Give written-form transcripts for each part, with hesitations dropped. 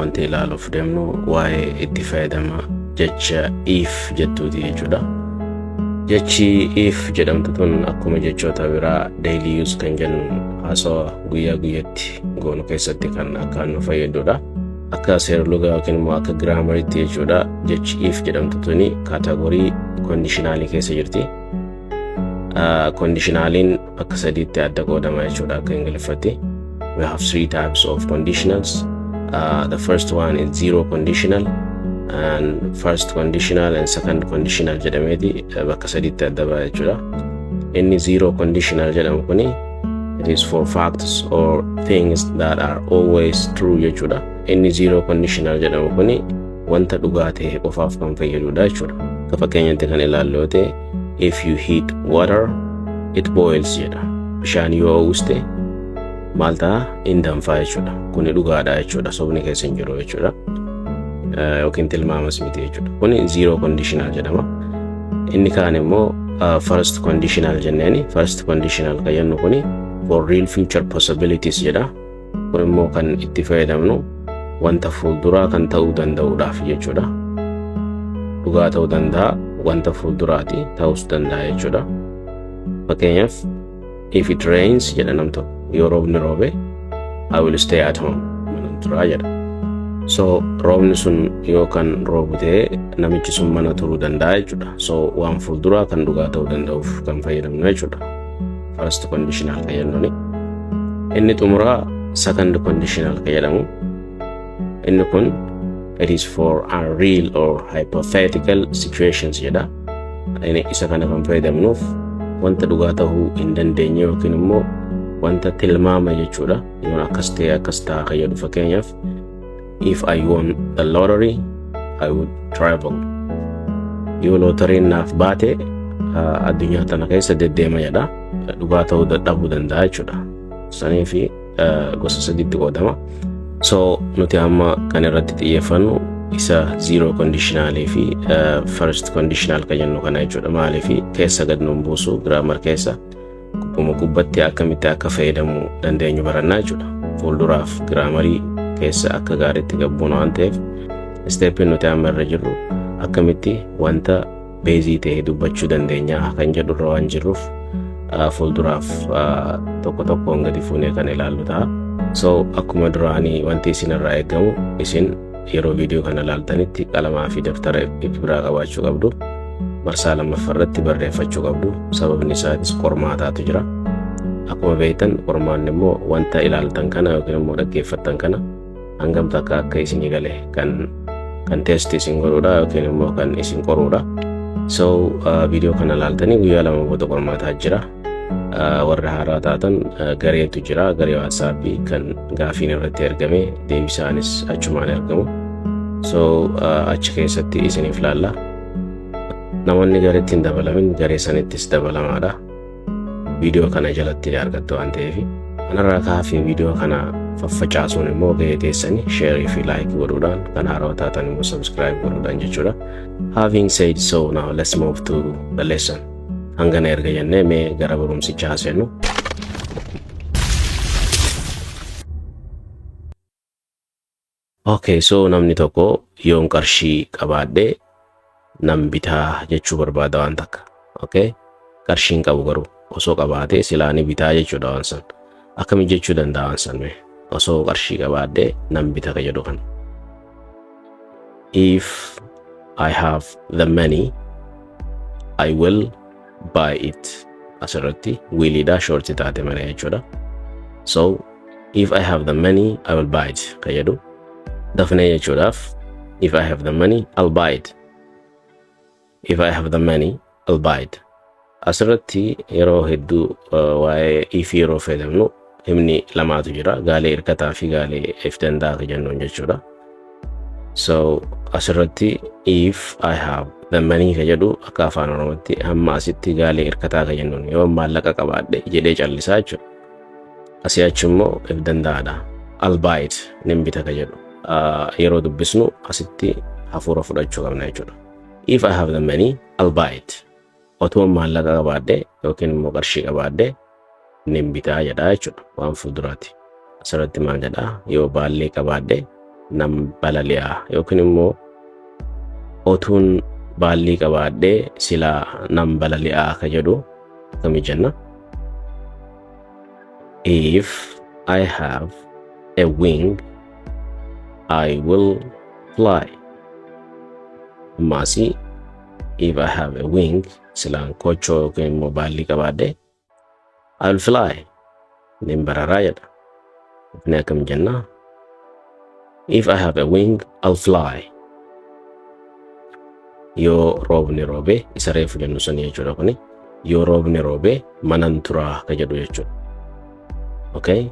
wanti ilaaluuf deemnu waa'ee itti fayyadama jecha if jettuuti jechuudha. Jechi if jedhamtu tun akkuma jechoota biraa daily use kan jennu haasawaa guyyaa guyyatti goonu keessatti kan akkaan nu fayyadudha. Akka seerluga yookiin immoo akka giraamariitti jechuudha. Jechi if jedhamtu tuni kaatagoorii kondiishinaalii keessa jirti. Kondiishinaaliin akka sadiitti adda qoodama jechuudha akka Ingiliffatti. We have 3 types of conditionals. The first one is zero conditional, and first conditional and second conditional jedhameeti bakka sadiitti adda ba'a jechuudha. Inni zero conditional jedhamu kuni it is for facts or things that are always true jechuudha. Inni zero conditional jedhamu kuni wanta dhugaa ta'e qofaaf kan fayyadudha jechuudha. Akka fakkeenyaatti kan ilaallu yoo ta'e if you heat water it boils jedha. Bishaan yoo uwwiste maal ta'a in danfa jechuudha. Kuni dhugaadha jechuudha. Sobni keessa hin jiru jechuudha. Yookiin tilmaamas miti jechuudha. Kuni zero conditional jedhama. Inni kaan immoo first conditional jenneeni. First conditional kan jennu kuni for real future possibilities jedha. Kun immoo kan itti fayyadamnu wanta fuulduraa kan ta'uu danda'uudhaaf jechuudha. Dhugaa ta'uu danda'a, wanta fuulduraati ta'uus danda'a jechuudha. Fakkeenyaaf if it rains jedha namto yoo roobni roobe I will stay at home mana turaa jedha. So roobni sun yoo kan roobu ta'e namichi sun mana turuu danda'a jechuudha. So waan fuulduraa kan dhugaa ta'uu danda'uuf kan fayyadamnu jechuudha. First conditional kan jennuuni. Inni xumuraa second conditional kan jedhamu. Inni kun it is for unreal or hypothetical situations jedha. Inni isa kana kan fayyadamnuuf wanta dhugaa ta'uu hin dandeenye yookiin immoo wanta tilmaama jechuudha. Yoon akkas ta'e akkas ta'a kan jedhu fakkeenyaaf if I won the lottery I would travel. Yoo looteriin naaf baate addunyaa tana keessa deddeema jedha. Dhugaa ta'uu dadhabuu danda'a jechuudha. Saniifi gosa sadiitti qoodama. So nuti amma kan irratti xiyyeeffannu isa zero conditionalii fi first conditional kan jennu kana jechuudha. Maaliif keessa gad nuun buusu grammar keessa gubbatti akkamitti akka fayyadamuu dandeenyu barannaa jechuudha. Fuulduraaf graamarii keessa akka gaariitti gabbuuna waan ta'eef steppiin nuti amma irra jirru akkamitti wanta beezii ta'e dubbachuu dandeenya kan jedhu irra waan jirruuf fuulduraaf tokko tokkoon gadi fuunee kan ilaallu ta'a. So akkuma duraanii wanti isin irraa eegamu isin yeroo viidiyoo kana ilaaltanitti qalamaa fi daftara biraa qabaachuu qabdu. Marsaa lammaffaa irratti barreeffachuu qabdu. Sababni isaatis qormaataatu jira. Akkuma beektan qormaanni immoo wanta ilaaltan kana yookiin immoo dhaggeeffattan kana hangam takka akka isin gale kan test isin godhuudha yookiin immoo kan isin qoruudha. So viidiyoo kana ilaaltanii guyyaa lama booda qormaataa jira. Warra haaraa taatan gareetu jira. Garee WhatsApp kan gaafiin irratti ergame deebisaanis achumaan ergamu. So achi keessatti isiniif laalla. Namoonni gareetti hin dabalamin garee sanittis dabalamaadha. Viidiyoo kana jalatti argattu waan ta'eef anarraa kaafii viidiyoo kana faffacaasuun immoo gahee teessanii share fi like godhuudhaan kan haaraa taatan immoo subscribe godhuudhaan jechuudha. Having said so, now let's move to the lesson. Hangana erga jennee mee gara barumsichaa seennu. Okay, so namni tokko yoon qarshii qabaadhee nan bitaa jechuu barbaada waan takka. Okay, qarshiin qabu garuu osoo qabaatee silaanii bitaa jechuudha waan san. Akkami jechuu danda'a waan san mee osoo qarshii qabaadhee nan bita ka jedhu kana. If I have the money I will buy it. Asirratti willidha shorti taate malee jechuudha. So if I have the money I will buy it ka jedhu dafnee jechuudhaaf if I have the money I'll buy it. If I have the money I'll buy it. Asirratti yeroo hedduu waa'ee if yeroo fayyadamnu himni lamaatu jira. Gaalee hirkataa fi gaalee if danda'a ka jennuun jechuudha. So asirratti if I have the money ka jedhu akka afaan Oromootti hamma asitti gaalee hirkataa ka jennuun yoo maallaqa qabaadhe jedhee callisaa jechuudha. Asii achi immoo if danda'aadha. I'll buy it nin bita ka jedhu. Yeroo dubbisnu asitti hafuura fudhachuu qabna jechuudha. If I have the money I'll buy it. Otoo maallaqa qabaadhe yookiin immoo qarshii qabaadhe nin bitaa jedha jechuudha waan fuulduraati. Asirratti maal jedha yoo baallee qabaadhe nam balali'a yookiin immoo otuun baalli qabaadhee silaa nam balali'a ka jedhu akkami jenna? If I have a wing, I will fly. Masi, if I have a wing, silang kocho yookiin immoo baalli qabaadhee I will fly. Nimbararaa jedha. Ni akkam jenna? If I have a wing, I'll fly. Yoo roobni roobe, isa reefu jennu sanii jechuudha kuni. Yoo roobni roobe manan turaa ka jedhu jechuudha. Okay?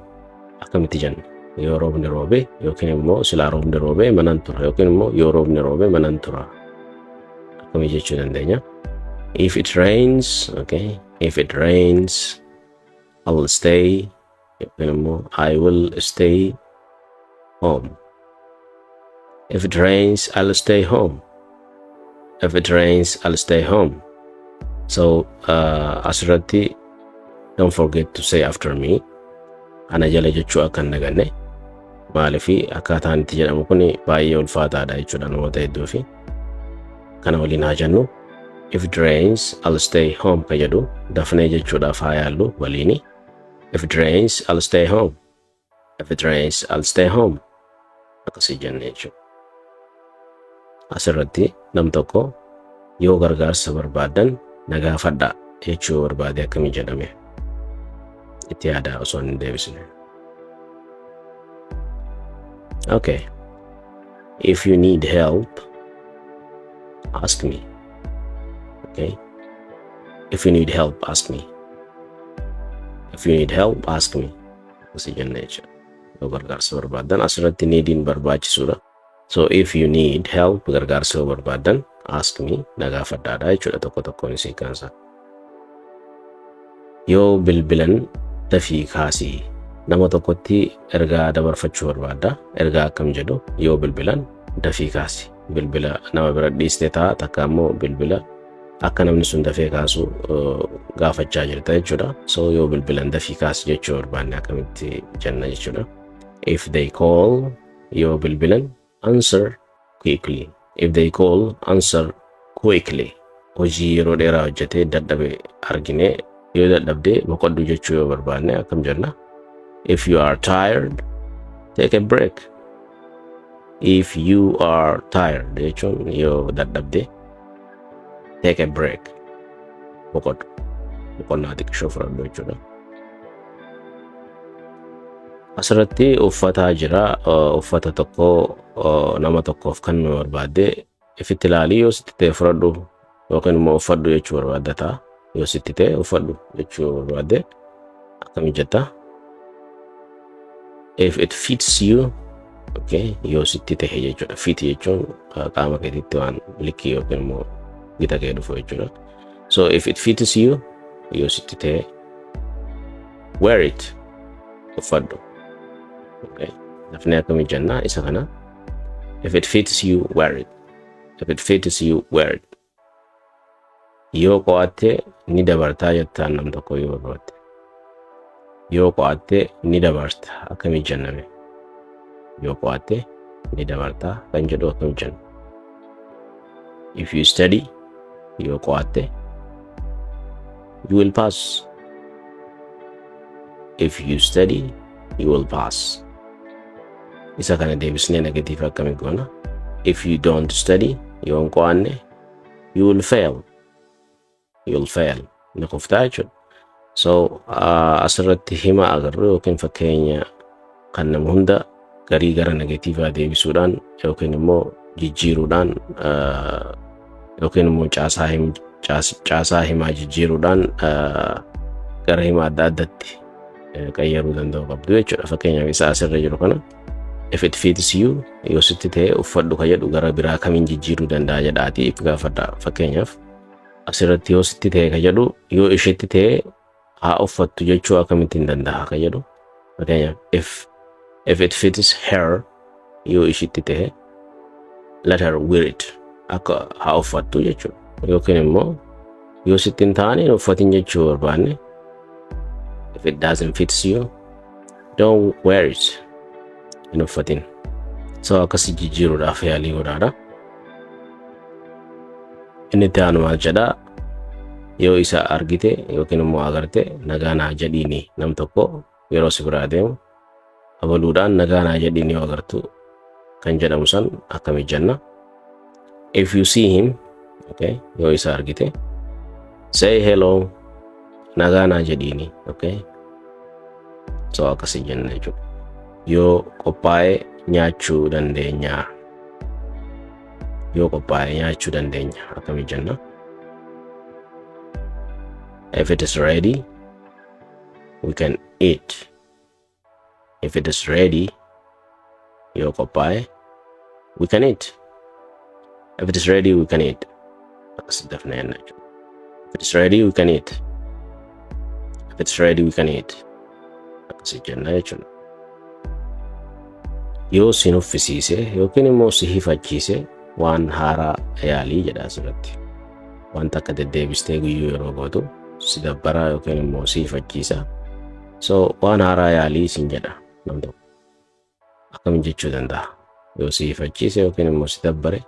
Akkamitti jenna? Yoo roobni roobe yookiin immoo silaa roobni roobe manan tura yookiin immoo yoo roobni roobe manan tura. Akkami jechuu dandeenya? If it rains, okay? If it rains, I'll stay. Yookiin immoo I will stay home. If it rains, I'll stay home. If it rains, I'll stay home. So, asirratti, don't forget to say after me. Ana jala jechuu akka hin daganne. Maaliifi akkaataan itti jedhamu kuni baay'ee ulfaataadha jechuudha namoota hedduu fi kana waliin haa jennu. If it rains, I'll stay home ka jedhu dafnee jechuudhaaf haa yaallu waliini. If it rains, I'll stay home. If it rains, I'll stay home. Akkasii jenne jechuudha. Asirratti nam tokko yoo gargaarsa barbaadan na gaafadhaa jechuu barbaade akkamii jedhame itti yaadaa osoo hin deebisne. Okay. If you need help, ask me. Okay. If you need help, ask me. If you need help, ask me. Akkasii jenne jechuudha. Yoo gargaarsa barbaadan asirratti neediin barbaachisuudha. So if you need help, gargaarsa barbaadan ask me na gaafadhaadha jechuudha tokko tokkoon isii kansa. Yoo bilbilan dafii kaasii nama tokkotti ergaa dabarfachuu barbaada. Ergaa akkam jedhu yoo bilbilan dafii kaasi. Bilbila nama bira dhiistee ta'a takka immoo bilbila akka namni sun dafee kaasu gaafachaa jirta jechuudha. So yoo bilbilan dafii kaasi jechuu barbaanne akkamitti jenna jechuudha. If they call, yoo bilbilan answer quickly. If they call, answer quickly. Hojii yeroo dheeraa hojjetee dadhabe argine yoo dadhabde boqoddu jechuu yoo barbaanne akkam jenna? If you are tired, take a break. If you are tired, jechuun yoo dadhabde take a break. Boqoddu. Boqonnaa xiqqoo fudhadhu jechuudha. Asirratti uffata jira. Uffata tokko nama tokkoof kan barbaade ifitti ilaalii yoo sitti ta'e fudhadhu yookiin immoo uffadhu jechuu barbaadda ta'a. Yoo sitti ta'e uffadhu jechuu barbaadde akkami jetta? If it fits you, okay, yoo sitti ta'e jechuudha. Fit jechuun qaama keetitti waan likkii yookiin immoo gita kee dhufu jechuudha. So if it fits you, yoo sitti ta'e wear it. Uffadhu. Okay. Dafnee akkami jenna isa kana? If it fits you, wear it. If it fits you, wear it. Yoo qo'atte ni dabartaa jettaan nam tokko yoo barbaadde. Yoo qo'atte ni dabarta akkami jenname? Yoo qo'atte ni dabartaa kan jedhu akkami jenna? If you study, yoo qo'atte you will pass. If you study, you will pass. Isa kana deebisnee negative akkami goona? If you don't study, yoo hin qo'anne, you will fail. You will fail. Ni kuftaa jechuudha. So asirratti hima agarru yookiin fakkeenya kan nama hunda garii gara negatiivaa deebisuudhaan yookiin immoo jijjiiruudhaan yookiin immoo caasaa himaa jijjiiruudhaan gara hima adda addatti qayyaruu danda'u qabdu jechuudha. Fakkeenyaaf isa asirra jiru kana if it fits you yoo sitti ta'e uffadhu ka jedhu gara biraa kamiin jijjiiruu danda'a jedhaati if gaafadha. Fakkeenyaaf asirratti yoo sitti ta'e ka jedhu yoo isheetti ta'e haa uffattu jechuu akkamittiin danda'a ka jedhu. Fakkeenyaaf if it fits her yoo isheetti ta'e let her wear it akka haa uffattu jechuu. Yookiin immoo yoo sitti hin taane uffatin jechuu barbaanne if it doesn't fit you, don't wear it. In uffatin. So akkasi jijjiiruudhaaf yaalii godhaadha. Inni itti aanu maal jedhaa? Yoo isa argite yookiin immoo agarte nagaa naa jedhiini nam tokko yeroo si biraa deemu abaluudhaan nagaa naa jedhiini yoo agartu kan jedhamu san akkami jenna? If you see him, okay, yoo isa argite, say hello, nagaa naa jedhiini, okay? So akkasi jenna jechuudha. Yoo qophaa'e nyaachuu dandeenya. Yoo qophaa'e nyaachuu dandeenya akkami jenna? If it is ready, we can eat. If it is ready, yoo qophaa'e, we can eat. If it is ready, we can eat. Akkasi dafnee jenna jechuudha. If it is ready, we can eat. If it is ready, we can eat. Akkasi jenna jechuudha. Yoo si nuffisiise yookiin immoo si hifachiise waan haaraa yaalii jedha asirratti. Wanta akka deddeebistee guyyuu yeroo gootu si dabbaraa yookiin immoo si hifachiisa. So waan haaraa yaalii sin jedha nam tokko. Akkam jechuu danda'a? Yoo si hifachiise yookiin immoo si dabbare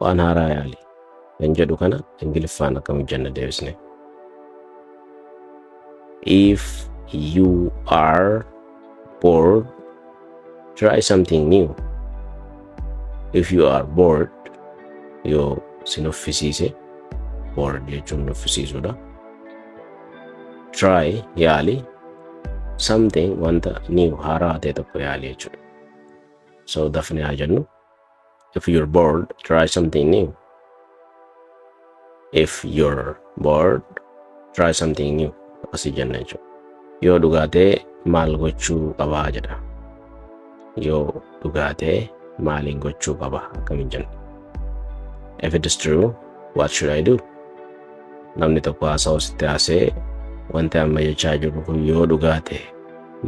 waan haaraa yaalii kan jedhu kana Ingiliffaan akkam jenna deebisne. If you are bored, try something new. If you are bored, yoo si nuffisiise, bored jechuun nuffisiisuudha. Try yaali something wanta new haaraa ta'e tokko yaali jechuudha. So dafnee haa jennu. If you're bored, try something new. If you're bored, try something new. Akkasi jenna jechuudha. Yoo dhugaatee maal gochuu qabaa jedha. Yoo dhugaatee maaliin gochuu qaba akkami jenna. If it is true, what should I do? Namni tokko haasa'u sitti haasee wanti amma jechaa jiru kun yoo dhugaate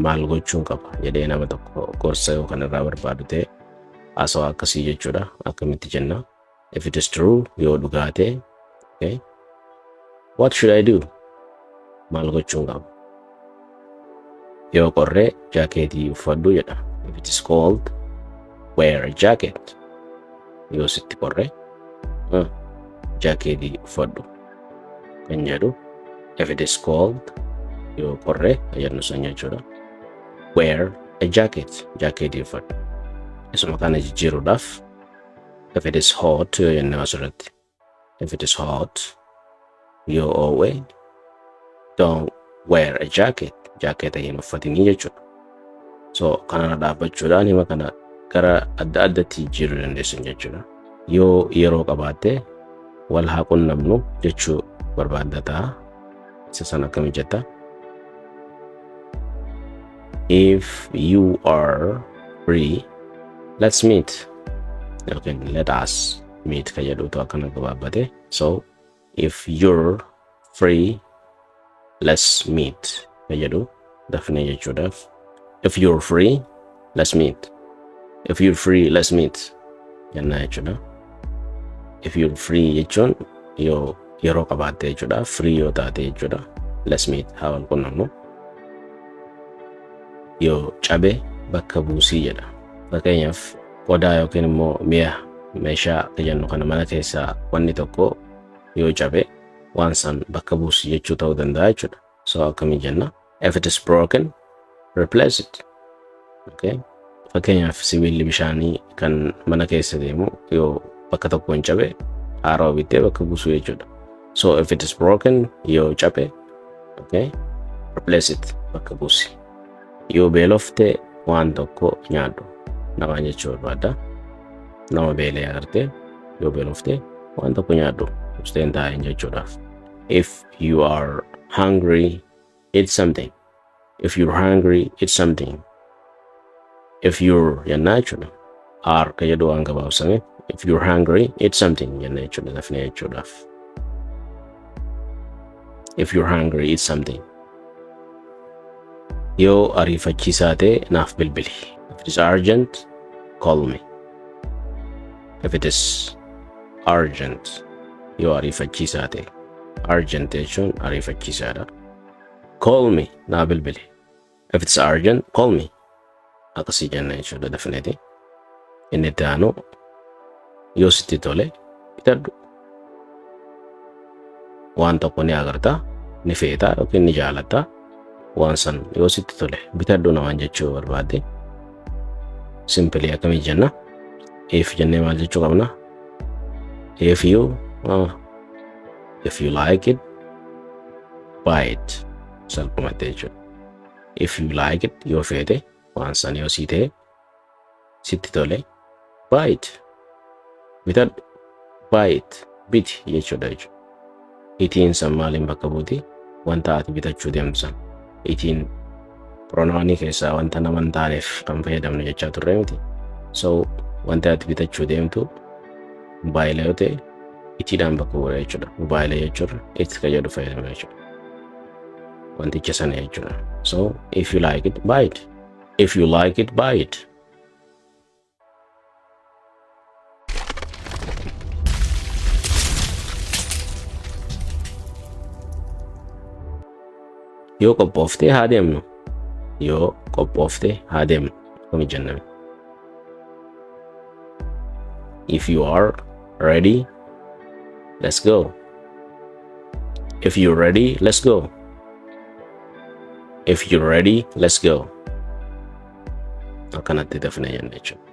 maal gochuun qaba jedhee nama tokko gorsa yookaan irraa barbaadu ta'e haasa'u akkasii jechuudha. Akkamitti jenna? If it is true, yoo dhugaate, okay, what should I do? Maal gochuun qaba. Yoo qorree jaakeetii uffadhu jedha. If it is cold, wear a jacket. Yoo sitti qorree jaakeetii uffadhu kan jedhu. If it is cold, yoo qorree jennu san jechuudha. Wear a jacket. Jaakeetii uffadhu. Isuma kana jijjiiruudhaaf if it is hot yoo jennu asirratti. If it is hot, yoo oowwe, don't wear a jacket. Jaakeeta hin uffatinii jechuudha. So kanana dhaabbachuudhaan hima kana gara adda addatti jijjiiruu dandeessan jechuudha. Yoo yeroo qabaatte wal haa qunnamnu jechuu barbaaddataa. Isa sana akkami jetta? If you are free, let's meet. Okay, let us meet ka jedhutu akkana gabaabbate. So if you're free, let's meet ka jedhu dafnee jechuudhaaf. If you're free, let's meet. If you're free, let's meet. Jenna jechuudha. If you're free jechuun yoo yeroo qabaatte jechuudha. Free yoo taate jechuudha. Let's meet. Haa wal qunnamnu. Yoo cabe bakka buusii jedha. Fakkeenyaaf qodaa yookiin immoo meeshaa jennu kana mana keessaa wanni tokko yoo cabe waan san bakka buusii jechuu ta'uu danda'a jechuudha. So akkami jenna? If it is broken, replace it. Okay? Fakkeenyaaf sibiilli bishaanii kan mana keessa deemu yoo bakka tokko hin cabe haaraa bittee bakka buusuu jechuudha. So if it is broken, yoo cabe, okay, replace it, bakka buusi. Yoo beelofte waan tokko nyaadhu. Nama jechuu barbaada. Nama beelee agarte yoo beelofte waan tokko nyaadhu. Usteen taa'een jechuudhaaf. If you are hungry, eat something. If you're hungry, eat something. If you're jennaa jechuudha. Are ka jedhu waan gabaabsame. If you're hungry, eat something jenna jechuudha. Dafnee jechuudhaaf. If you're hungry, eat something. Yoo ariifachiisaa ta'e naaf bilbili. If it is urgent, call me. If it is urgent, yoo ariifachiisaa ta'e. Urgent jechuun ariifachiisaadha. Call me, naa bilbili. If it's urgent, call me. Akkasii jenna jechuudha dafneeti. Inni itti aanu yoo sitti tole bitadhu. Waan tokko ni agarta, ni feeta yookiin ni jaalatta. Waan san yoo sitti tole bitadhu namaan jechuu barbaadde. Simply akkamii jenna? If jennee maal jechuu qabna? If you like it, buy it. Salphumatti jechuudha. If you like it, yoo feete waan san yoo sii ta'e sitti tole buy it. Bitadhu, buy it, biti jechuudha jechuudha. Itiin san maaliin bakka buuti? Wanta ati bitachuu deemtu san. Itiin pronounii keessaa wanta nama hin taaneef kan fayyadamnu jechaa turre miti. So wanta ati bitachuu deemtu mobaayila yoo ta'e itiidhaan bakka bu'uura jechuudha. Mobaayila jechuudha itti ka jedhu fayyadamna jechuudha. Wanticha sana jechuudha. So if you like it, buy it. If you like it, buy it. Yoo qophooftee haa deemnu. Yoo qophooftee haa deemnu. Akkami jenname. If you are ready, let's go. If you're ready, let's go. If you're ready, let's go. Akkanatti dafna jenna jechuudha.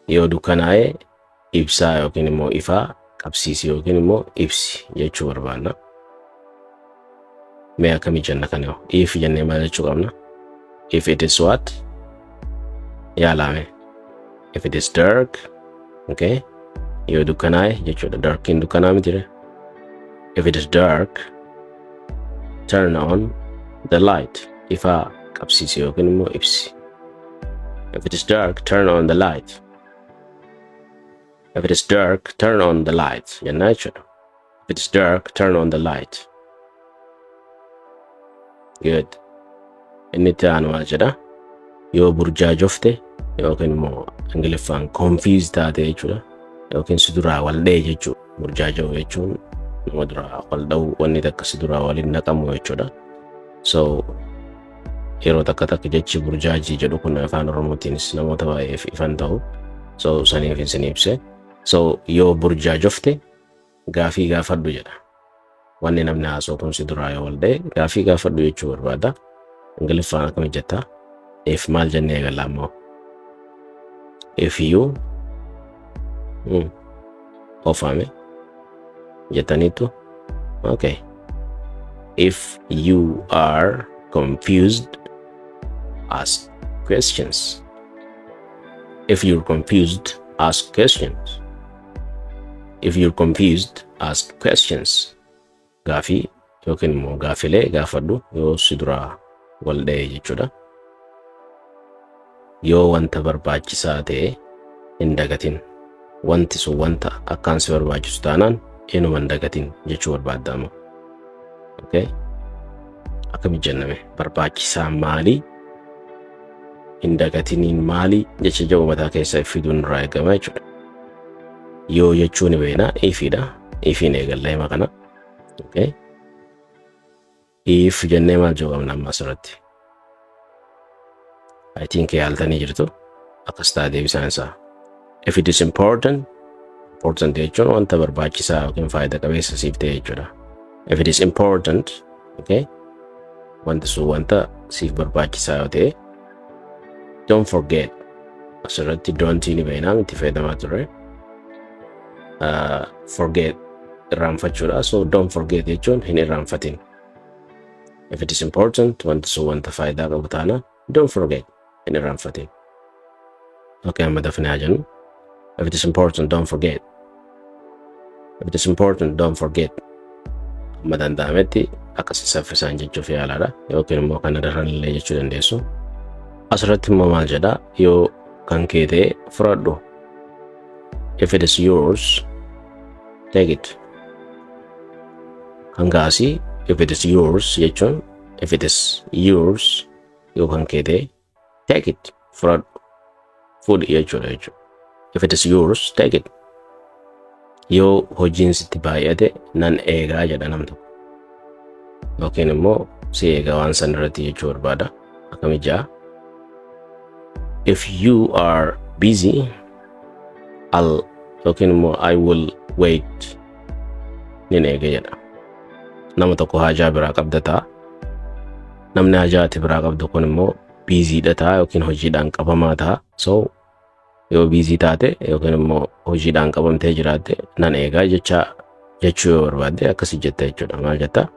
Yoo dukkanaa'e ibsaa yookiin immoo ifaa qabsiisi yookiin immoo ibsi jechuu barbaanna. Mee akkamii jenna kana yoo if jennee maal jechuu qabna? If it is what? Yaalame. If it is dark, okay? Yoo dukkanaa'e jechuudha. Darkiin dukkanaa miti. If it is dark, turn on the light. Ifaa qabsiisi yookiin immoo ibsi. If it is dark, turn on the light. If it is dark, turn on the light. Jenna jechuudha. If it is dark, turn on the light. Good. Inni itti aanu maal jedha? Yoo burjaajofte yookiin immoo Ingiliffaan confused taate jechuudha. Yookiin si duraa wal dha'e jechuudha. Burjaaja'u jechuun nama duraa wal dha'u wanni takka si duraa waliin naqamu jechuudha. So yeroo takka jechi burjaajii jedhu kun afaan Oromootiinis namoota baay'eef ifan ta'u. So saniif isin ibse. So yoo burjaajofte gaafii gaafadhu jedha. Wanni namni haasa'u kun si duraa yoo wal dha'e gaafii gaafadhu jechuu barbaada. Ingiliffaan akkami jetta? If maal jennee eegalla ammoo? If you ofame jettaniitu? Okay. If you are confused, ask questions. If you're confused, ask questions. If you're confused, ask questions. Gaafii yookiin immoo gaafilee gaafadhu yoo si duraa wal dha'e jechuudha. Yoo wanta barbaachisaa ta'e hin dagatin. Wanti sun wanta akkaan si barbaachisu taanaan inuma hin dagatin jechuu barbaadama. Okay? Akkami jenname barbaachisaa maali? Hin dagatiniin maali? Jecha jabu mataa keessa fiduun irraa eegama jechuudha. Yoo jechuu ni beekna ifiidha. Ifiin eegalla hima kana. Okay? If jennee maal jedhu qabna amma asirratti? I think yaaltanii jirtu akkas ta'a deebisaan isaa. If it is important jechuun wanta barbaachisaa yookiin faayida qabeessa siif ta'e jechuudha. If it is important, okay? Wanti sun wanta siif barbaachisaa yoo ta'e, don't forget. Asirratti don't ni beeknaa itti fayyadamaa turre. Forget irraanfachuudha. So don't forget jechuun hin irraanfatin. If it is important, wanti sun wanta faayidaa qabu taana, don't forget. In irraanfatin. Okay, amma dafnee haa jennu. If it is important, don't forget. If it is important, don't forget. Amma danda'ametti akkasi saffisaan jechuuf yaalaadha. Yookiin immoo kana darranillee jechuu dandeessu. Asirratti immoo maal jedha? Yoo kan kee ta'e fudhadhu. If it is yours, take it. Hangaasii if it is yours jechuun if it is yours yoo kan kee ta'e take it. Fudhadhu. Fudhi jechuudha jechuudha. If it is yours, take it. Yoo hojiin sitti baay'ate nan eegaa jedha nam tokko. Yookiin immoo si eegaa waan san irratti jechuu barbaada. Akkami jaa? If you are busy, I'll yookiin immoo I will wait nin eega jedha. Nama tokko haajaa biraa qabda ta'a. Namni haajaa ati biraa qabdu kun immoo busy dha ta'a yookiin hojiidhaan qabamaa ta'a. So yoo busy taate yookiin immoo hojiidhaan qabamtee jiraatte nan eegaa jechuu yoo barbaadde akkasii jetta jechuudha. Maal jetta?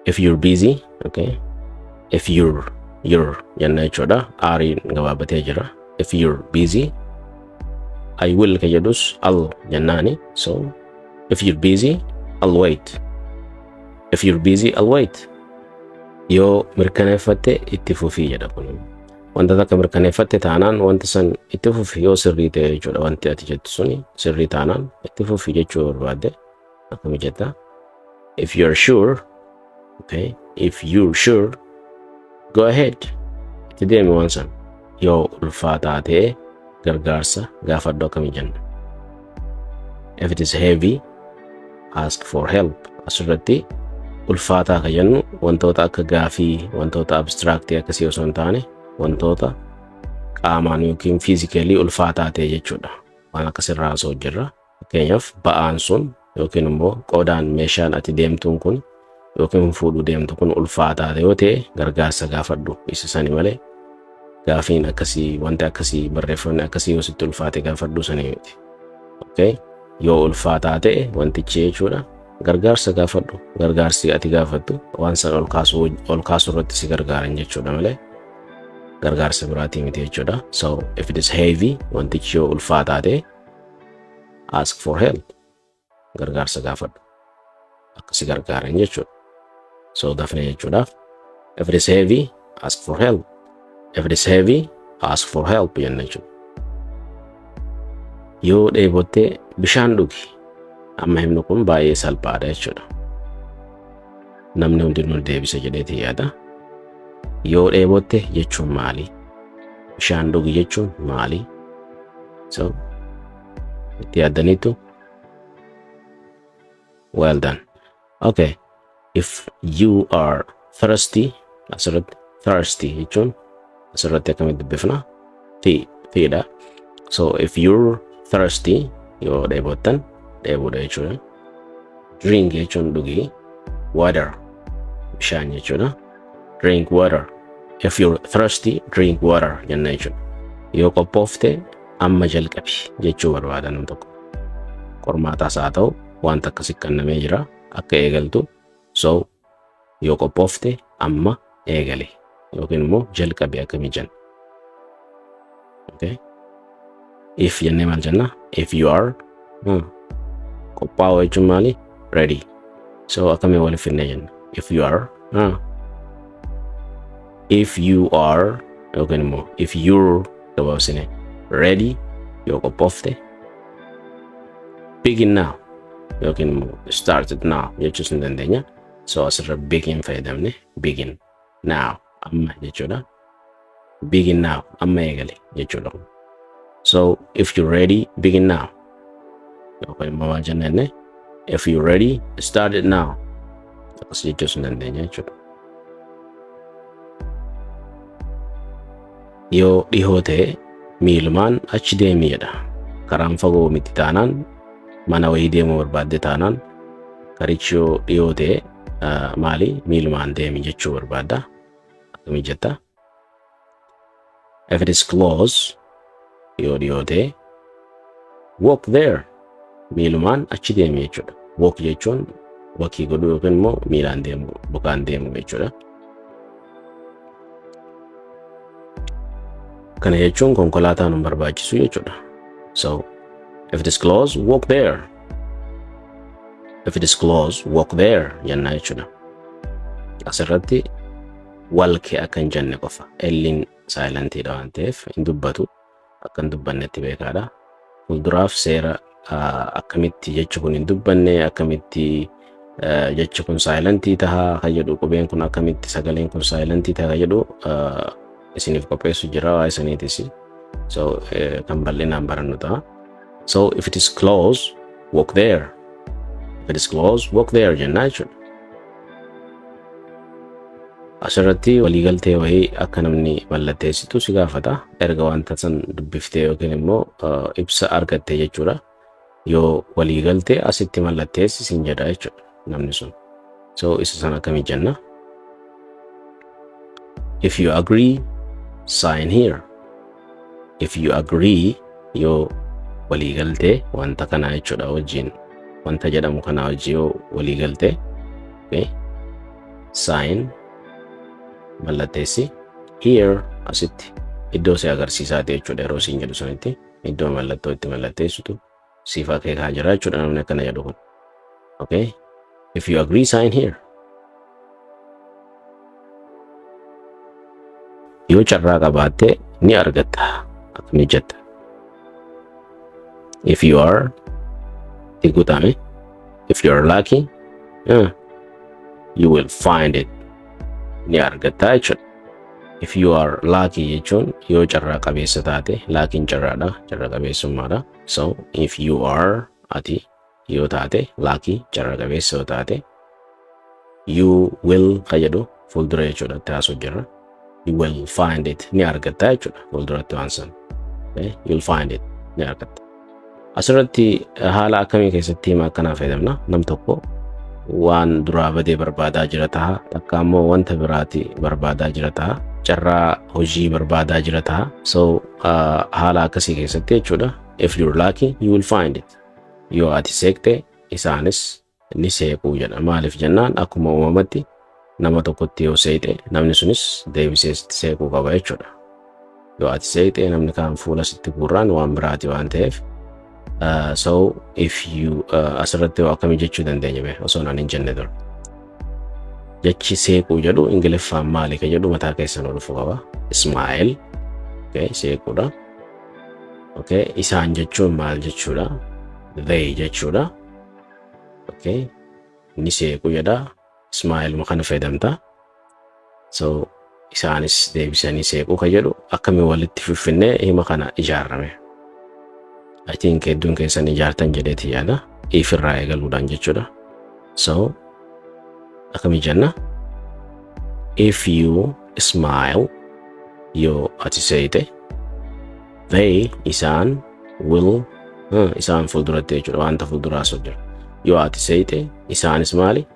If you're busy, okay? If you're jenna jechuudha. Aariin gabaabatee jira. If you're busy, I will ka jedhus I'll jennaani. So if you're busy, I'll wait. If you're busy, I'll wait. Yoo mirkaneeffatte itti fufii jedha kun. Wanta takka mirkaneeffatte taanaan wanta san itti fufii yoo sirrii ta'e jechuudha. Wanti ati jettu suni sirrii taanaan itti fufii jechuu barbaadde akkami jetta? If you're sure, okay? If you're sure, go ahead. Itti deemi waan san. Yoo ulfaataa ta'e gargaarsa gaafadhu akkami jenna? If it is heavy, ask for help. Asirratti ulfaataa ka jennu wantoota akka gaafii, wantoota abstract akkasii osoo hin taane wantoota qaamaan yookiin physically ulfaataa ta'e jechuudha. Waan akkasirraa osoo jirra. Fakkeenyaaf ba'aan sun yookiin immoo qodaan meeshaan ati deemtuun kun yookiin fuudhuu deemtu kun ulfaataa yoo ta'e gargaarsa gaafadhu. Isa sani malee gaafiin akkasii wanti akkasii barreeffamni akkasii yoo sitti ulfaate gaafadhu sanii miti. Okay? Yoo ulfaataa ta'e wantichi jechuudha. Gargaarsa gaafadhu. Gargaarsi ati gaafattu waan san ol kaasu irratti si gargaaran jechuudha malee gargaarsa biraatii miti jechuudha. So if it is heavy, wantichi yoo ulfaataa ta'e ask for help. Gargaarsa gaafadhu. Akkasi gargaaran jechuudha. So dafne jechuudha. If it is heavy, ask for help. If it is heavy, ask for help jenna jechuudha. Yoo dheebotte bishaan dhugi. Amma himnu kun baay'ee salphaadha jechuudha. Namni hundinuu deebisa jedheeti yaada. Yoo dheebotte jechuun maali? Bishaan dhugi jechuun maali? So itti yaaddaniitu? Well done. Okay. If you are thirsty, asirratti thirsty jechuun asirratti akkamitti dubbifna? Fiidha. So if you're thirsty, yoo dheebottan dheebuudha jechuudha. Drink jechuun dhugi. Water bishaan jechuudha. Drink water. If you're thirsty, drink water jenna jechuudha. Yoo qophoofte amma jalqabi jechuu barbaada nam tokko. Qormaataas haa ta'u wanta akkasii kennamee jira akka eegaltu. So yoo qophoofte amma eegale yookiin immoo jalqabi akkami jenna. Okay? If jennee maal jenna? If you are qophaa'u jechuun maali? Ready. So akkami waliif finnee jenna? If you are yookiin immoo if you're gabaabsine ready yoo qophoofte begin now yookiin immoo started now jechuus ni dandeenya. So asirra begin fayyadamne begin now amma jechuudha. Begin now amma eegale jechuudha. So if you're ready, begin now. Yookiin immoo maal jennee? If you're ready, start it now. Akkas jechuus ni dandeenya jechuudha. Yoo dhihoo ta'e miilumaan achi deemi jedha. Karaan fagoo miti taanaan mana wayii deemuu barbaadde taanaan karichi yoo dhihoo ta'e maali miilumaan deemi jechuu barbaadda. Akkami jetta? If it is close, yoo dhihoo ta'e walk there. Miilumaan achi deemi jechuudha. Walk jechuun wakii godhuu yookiin immoo miilaan deemu, bukaan deemu jechuudha. Kana jechuun konkolaataan hin barbaachisu jechuudha. So if it is close, walk there. If it is close, walk there jenna jechuudha. Asirratti walke akka hin jenne qofa. Elliin saayilentiidha waan ta'eef hin dubbatu akka hin dubbannetti beekaadha. Fuulduraaf seera akkamitti jechi kun hin dubbanne akkamitti jechi kun saayilentii tahaa kan jedhu qubeen kun akkamitti sagaleen kun saayilentii tahaa kan jedhu isiniif qopheessu jira waa isiniitis. So kan bal'inaan barannu ta'a. So if it is close, walk there. If it is close, walk there jenna jechuudha. Asirratti waliigaltee wayii akka namni mallatteessitu si gaafata. Erga wanta san dubbiftee yookiin immoo ibsa argattee jechuudha. Yoo waliigaltee asitti mallatteessi siin jedha jechuudha namni sun. So isa sana akkamii jenna? If you agree, sign here. If you agree, yoo waliigaltee wanta kana jechuudha wajjin wanta jedhamu kana wajjin yoo waliigaltee, okay? Sign mallatteessi here asitti iddoo si agarsiisaati jechuudha yeroo siin jedhu sanitti iddoo mallattoo itti mallatteessitu siif akeekaa jira jechuudha namni akkana jedhu kun. Okay? If you agree, sign here. Yoo carraa qabaatte ni argatta akkamii jetta. If you are igutame, if you are lucky, you will find it. Ni argatta jechuudha. If you are lucky jechuun yoo carraa qabeessa taate, laakiin carraadha, carraa qabeessummaadha. So if you are ati yoo taate, lucky carraa qabeessa yoo taate, you will qayyadu fuuldura jechuudha taasoo jirra. You will find it ni argatta jechuudha fuulduratti waan san. You'll find it ni argatta. Asirratti haala akkamii keessatti hima akkanaa fayyadamna? Nam tokko waan duraa badee barbaadaa jira ta'a, takka ammoo wanta biraati barbaadaa jira ta'a, carraa hojii barbaadaa jira ta'a. So haala akkasii keessatti jechuudha. If you're lucky, you will find it. Yoo ati seekte isaanis ni seequu jedha. Maaliif jennaan akkuma uumamatti nama tokkotti yoo seeqte namni sunis deebisee seequu qaba jechuudha. Yoo ati seeqte namni kaan fuula sitti guurraan waan biraati waan ta'eef. So if you asirratti akkamii jechuu dandeenya mee osoo naan hin jenne dura. Jechi seequu jedhu Ingiliffaan maali ka jedhu mataa keessan ol dhufuu qaba. Smile. Okay, seequudha. Okay, isaan jechuun maal jechuudha? They jechuudha. Okay, ni seequu jedha. Smile makana fayyadamta. So isaanis deebisanii seequu ka jedhu akkamii walitti fiffinnee hima kana ijaarrame. I think hedduun keessan ijaartan jedheeti yaada. If irraa eegaluudhaan jechuudha. So akkamii jenna? If you smile, yoo ati seeyte, they isaan will isaan fuulduratti jechuudha wanta fuulduraa soo jira. Yoo ati seeyte isaanis maali?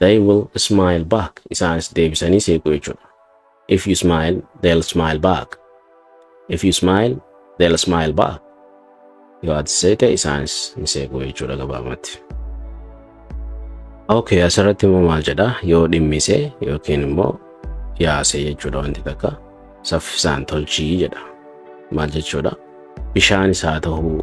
They will smile back. Isaanis deebisanii seequu jechuudha. If you smile, they'll smile back. If you smile, they'll smile back. Yoo ati seeyte isaanis ni seequu jechuudha gabaabumatti. Okay, asirratti immoo maal jedha? Yoo dhimmise yookiin immoo yaase jechuudha wanti takka saffisaan tolchii jedha. Maal jechuudha? Bishaanis haa ta'uu,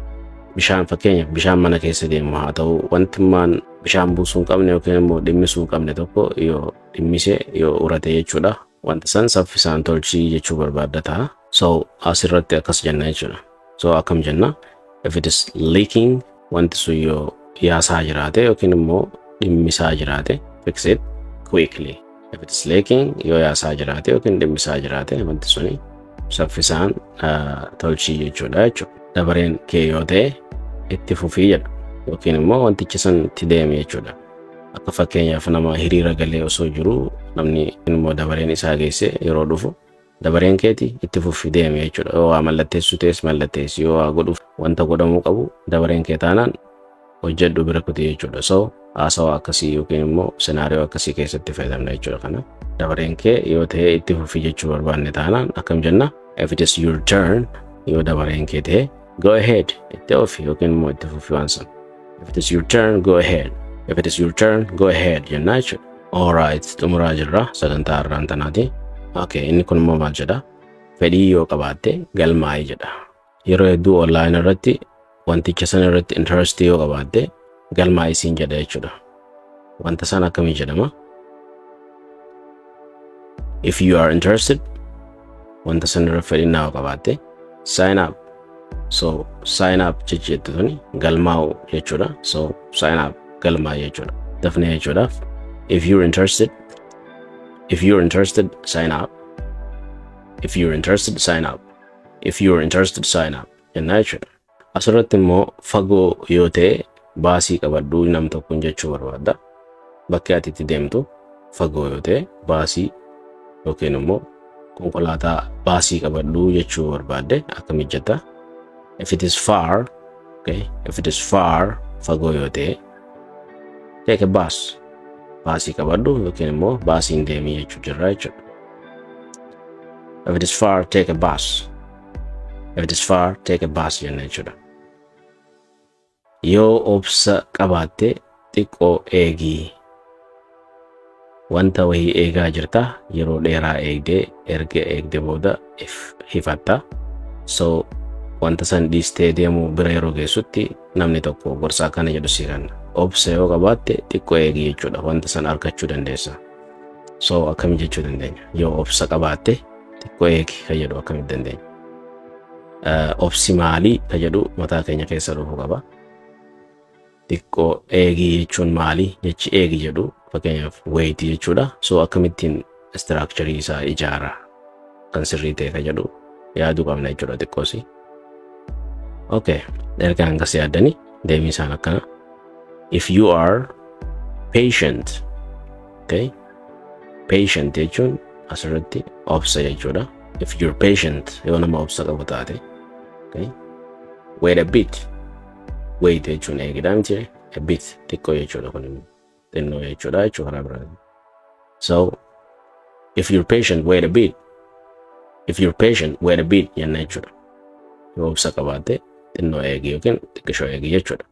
bishaan fakkeenyaaf bishaan mana keessa deemu haa ta'uu, wanti maan bishaan buusuu hin qabne yookiin immoo dhimmisuu hin qabne tokko yoo dhimmise yoo urate jechuudha. Wanta san saffisaan tolchii jechuu barbaadda ta'a. So asirratti akkas jenna jechuudha. So akkam jenna? If it is leaking, wanti sun yoo yaasaa jiraate yookiin immoo dhimmisaa jiraate, fix it quickly. If it is leaking, yoo yaasaa jiraate yookiin dhimmisaa jiraate, wanti suni saffisaan tolchii jechuudha jechuudha. Dabareen kee yoo ta'e itti fufii jedha yookiin immoo wantichi san itti deeme jechuudha. Akka fakkeenyaaf nama hiriira galee osoo jiru namni immoo dabareen isaa geesse yeroo dhufu dabareen keeti itti fufii deeme jechuudha. Yoo waa mallatteessu ta'es mallatteessi, yoo waa godhuuf wanta godhamuu qabu dabareen kee taanaan hojjedhu bira kuti jechuudha. So haasawaa akkasii yookiin immoo senaariyoo akkasii keessatti fayyadamna jechuudha kana. Dabareen kee yoo ta'e itti fufii jechuu barbaanne taanaan akkam jenna? If it is your turn, yoo dabareen kee ta'e go ahead, itti ofi yookiin immoo itti fufii waan san. If it is your turn, go ahead. If it is your turn, go ahead jenna jechuudha. Alright, xumuraa jirra sagantaa har'aan tanaati. Okay, inni kun immoo maal jedha? Fedhii yoo qabaatte galmaa'ii jedha. Yeroo hedduu online irratti wanticha san irratti interest yoo qabaatte galmaa'ii siin jedha jechuudha. Wanta san akkamii jedhama? If you are interested, wanta san irra fedhinnaa yoo qabaatte sign up. So sign up jechuudha galmaa'u jechuudha. So sign up galmaa'ii jechuudha. Dafnee jechuudhaaf if you're interested, sign up. If you're interested, sign up. If you're interested, sign up. Jennaa jechuudha. Asirratti immoo fagoo yoo ta'e baasii qabadhu nam tokkoon jechuu barbaadda. Bakki ati itti deemtu fagoo yoo ta'e baasii yookiin immoo konkolaataa baasii qabadhu jechuu barbaadde akkam jetta. If it is far, okay, if it is far, fagoo yoo ta'e, take a bus. Baasii qabadhu yookiin immoo baasiin deemii jechuu jirra jechuudha. If it is far, take a bus. If it is far, take a bus jenna jechuudha. Yoo obsa qabaatte xiqqoo eegii. Wanta wahii eegaa jirta yeroo dheeraa eegdee erga eegde booda hifatta. So wanta san dhiistee deemuu bira yeroo geessutti namni tokko gorsaa kana jedhu si kenna. Obsa yoo qabaatte xiqqoo eegii jechuudha. Wanta san argachuu dandeessa. So akkami jechuu dandeenya? Yoo obsa qabaatte xiqqoo eegi ka jedhu akkami dandeenya? Obsi maalii ka jedhu mataa keenya keessa dhufuu qaba. Xiqqoo eegii jechuun maalii? Jechi eegi jedhu fakkeenyaaf wait jechuudha. So akkamittiin structure isaa ijaara kan sirrii ta'e ka jedhu yaaduu qabna jechuudha xiqqoosi. Okay, erga hangas yaaddanii deebii isaan akkana. If you are patient, okay, patient jechuun asirratti obsa jechuudha. If you're patient, yoo nama obsa qabu taate, okay, wait a bit. Wait jechuun eegidha miti, a bit xiqqoo jechuudha kun xinnoo jechuudha jechuu karaa biraan. So if you're patient, wait a bit. If you're patient, wait a bit jenna jechuudha. Yoo obsa qabaatte xinnoo eegi yookiin xiqqishoo eegi jechuudha.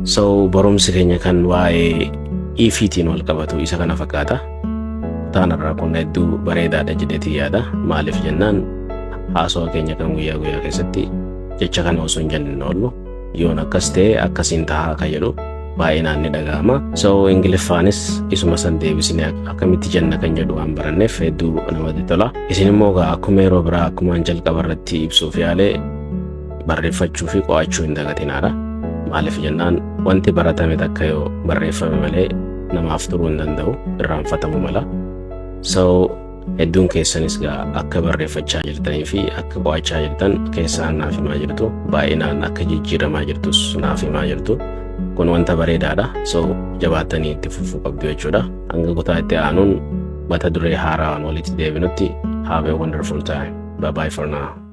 So barumsi keenya kan waa'ee ifiitiin wal qabatu isa kana fakkaata. Taanarraa kun hedduu bareedaadha jedheetii yaada. Maaliif jennaan haasawaa keenya kan guyyaa keessatti jecha kana osoo hin jenne oollu yoon akkas ta'e akkasiin tahaa ka jedhu baay'inaan ni dhaga'ama. So Ingiliffaanis isuma san deebisnee akkamitti jenna kan jedhu waan baranneef hedduu namatti tola. Isin immoo akkuma yeroo biraa akkumaan jalqaba irratti ibsuuf yaalee barreeffachuu fi qo'achuu hin dagatinaadha. Maaliif jennaan wanti baratame takka yoo barreeffame malee namaaf turuu hin danda'u, irraanfatamuu mala. So hedduun keessanis akka barreeffachaa jirtanii fi akka qo'achaa jirtan keessaan naaf himaa jirtu, baay'inaan akka jijjiiramaa jirtus naaf himaa jirtu. Kun wanta bareedaadha. So jabaattanii itti fufuu qabdu jechuudha. Hanga kutaa itti aanuun mata duree haaraan walitti deebinutti have a wonderful time. Bye bye for now.